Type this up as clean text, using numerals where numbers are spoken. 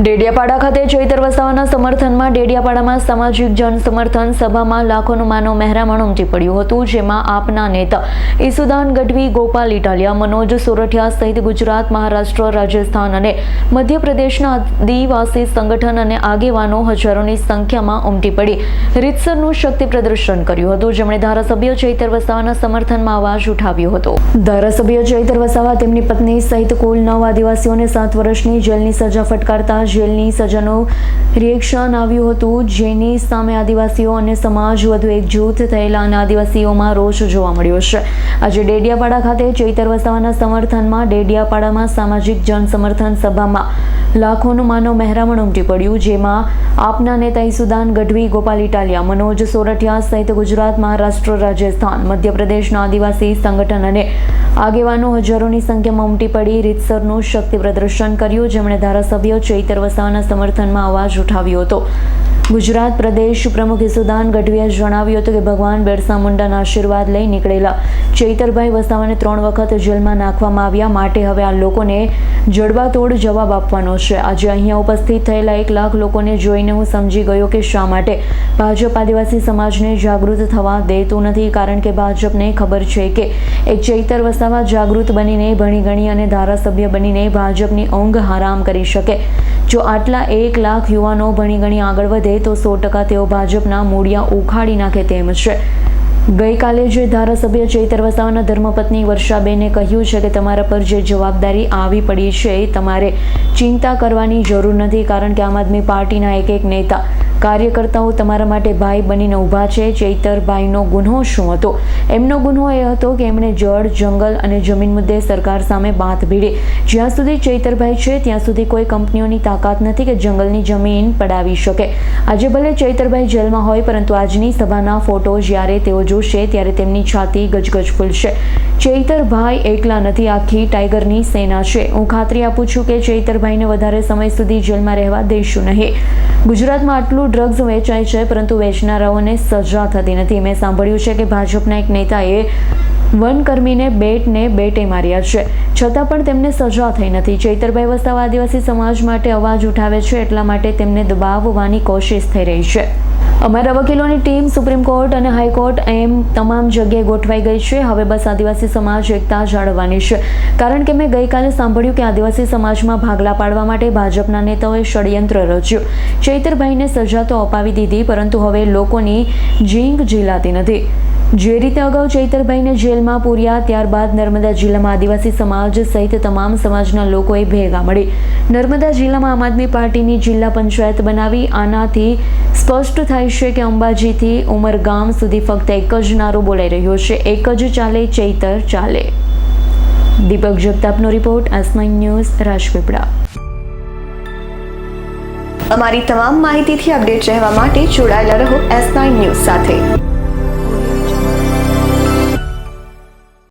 ડેડિયાપાડા ખાતે ચૈતર વસાવાના સમર્થનમાં ડેડિયાપાડામાં સામાજિક જન સમર્થન સભામાં લાખોનું માનવ મહેરામણ ઉમટી પડ્યું હતું, જેમાં આપના નેતા ઈસુદાન ગઢવી, ગોપાલ ઇટાલિયા, મનોજ સોરઠિયા સહિત ગુજરાત, મહારાષ્ટ્ર, રાજસ્થાન અને મધ્યપ્રદેશના આદિવાસી સંગઠન અને આગેવાનો હજારોની સંખ્યામાં ઉમટી પડી રીતસરનું શક્તિ પ્રદર્શન કર્યું હતું, જેમણે ધારાસભ્ય ચૈતર વસાવાના સમર્થનમાં અવાજ ઉઠાવ્યો હતો। ધારાસભ્ય ચૈતર વસાવા તેમની પત્ની સહિત કુલ 9 આદિવાસીઓને 7 વર્ષની જેલની સજા ફટકારતા જેલની સજાનું રિએક્શન આવ્યું હતું, જેની સામે આદિવાસીઓ અને સમાજ વધુ એકજૂથ થયેલા અને આદિવાસીઓમાં રોષ જોવા મળ્યો છે। આજે ડેડિયાપાડા ખાતે ચૈતર વસાવાના સમર્થનમાં ડેડિયાપાડામાં સામાજિક જન સમર્થન સભામાં લાખોનું માનવ મહેરામણ ઉમટી પડ્યું, જેમાં આપના નેતા ઈસુદાન ગઢવી, ગોપાલ ઇટાલિયા, મનોજ સોરઠિયા સહિત ગુજરાત, મહારાષ્ટ્ર, રાજસ્થાન, મધ્યપ્રદેશના આદિવાસી સંગઠન અને આગેવાનો હજારોની સંખ્યામાં ઉમટી પડી રીતસરનું શક્તિ પ્રદર્શન કર્યું, જેમણે ધારાસભ્ય ચૈતર વસાવાના સમર્થનમાં અવાજ ઉઠાવ્યો હતો। ગુજરાત પ્રદેશ પ્રમુખ ઈસુદાન ગઢવીએ જણાવ્યું હતું કે ભગવાન બિરસા મુંડાના આશીર્વાદ લઈ નીકળેલા ચૈતરભાઈ વસાવાને 3 વખત જેલમાં નાખવામાં આવ્યા, માટે હવે આ લોકોને જડબાતોડ જવાબ આપવાનો છે। આજે અહીંયા ઉપસ્થિત થયેલા 1 લાખ લોકોને જોઈને હું સમજી ગયો કે શા માટે ભાજપ આદિવાસી સમાજને જાગૃત થવા દેતું નથી, કારણ કે ભાજપને ખબર છે કે એક ચૈતર વસાવા જાગૃત બનીને, ભણી ગણી અને ધારાસભ્ય બનીને ભાજપની ઊંઘ હરામ કરી શકે। જો આટલા 1 લાખ યુવાનો ભણી ગણી આગળ વધે તો 100% તેઓ ભાજપના મૂળિયા ઉખાડી નાખે તેમ છે। ગઈકાલે જે ધારાસભ્ય ચૈતર વસાવાના ધર્મપત્ની વર્ષાબેને કહ્યું છે કે તમારા પર જે જવાબદારી આવી પડી છે તમારે ચિંતા કરવાની જરૂર નથી, કારણ કે આમ આદમી પાર્ટીના એક નેતા કાર્યકર્તાઓ તમારા માટે ભાઈ બનીને ઊભા છે। ચૈતરભાઈનો ગુનો શું હતો? એમનો ગુનો એ હતો કે એમણે જળ, જંગલ અને જમીન મુદ્દે સરકાર સામે બાથ ભીડી। જ્યાં સુધી ચૈતરભાઈ છે ત્યાં સુધી કોઈ કંપનીઓની તાકાત નથી કે જંગલની જમીન પડાવી શકે। આજે ભલે ચૈતરભાઈ જેલમાં હોય, પરંતુ આજની સભાના ફોટો જ્યારે તેઓ જોશે ત્યારે તેમની છાતી ગજગજ ફૂલશે। ચૈતરભાઈ એકલા નથી, આખી ટાઈગરની સેના છે। હું ખાતરી આપું છું કે ચૈતરભાઈને વધારે સમય સુધી જેલમાં રહેવા દઈશું નહીં। ગુજરાતમાં આટલું ડ્રગ્સ વેચાય છે, પરંતુ વેચનારાઓને સજા થતી નથી। મેં સાંભળ્યું છે કે ભાજપના એક નેતાએ વનકર્મીને બેટે માર્યા છે, છતાં પણ તેમને સજા થઈ નથી। ચૈતરભાઈ વસાવા આદિવાસી સમાજ માટે અવાજ ઉઠાવે છે, એટલા માટે તેમને દબાવવાની કોશિશ થઈ રહી છે। અમારા વકીલોની ટીમ સુપ્રીમ કોર્ટ અને હાઈકોર્ટ એમ તમામ જગ્યાએ ગોઠવાઈ ગઈ છે। હવે બસ આદિવાસી સમાજ એકતા જાળવવાની છે, કારણ કે મેં ગઈકાલે સાંભળ્યું કે આદિવાસી સમાજમાં ભાગલા પાડવા માટે ભાજપના નેતાઓએ ષડયંત્ર રચ્યું। ચૈતરભાઈને સજા તો અપાવી દીધી, પરંતુ હવે લોકોની જીંગ ઝીલાતી નથી। જે રીતે અગાઉ ચૈતરભાઈને જેલમાં પૂર્યા, ત્યારબાદ નર્મદા જિલ્લામાં આદિવાસી સમાજ સહિત તમામ સમાજના લોકોએ ભેગા મળી નર્મદા જિલ્લામાં આમ આદમી પાર્ટીની જિલ્લા પંચાયત બનાવી। આનાથી સ્પષ્ટ થાય છે કે અંબાજીથી ઉમરગામ સુધી ફક્ત એક જ નારો બોલાઈ રહ્યો છે, એક જ ચાલે ચૈતર ચાલે। દીપક જગતાપનો રિપોર્ટ, S9 ન્યૂઝ, રાજપીપળા। અમારી તમામ માહિતીથી અપડેટ રહેવા માટે જોડાયેલા રહો S9 ન્યૂઝ સાથે।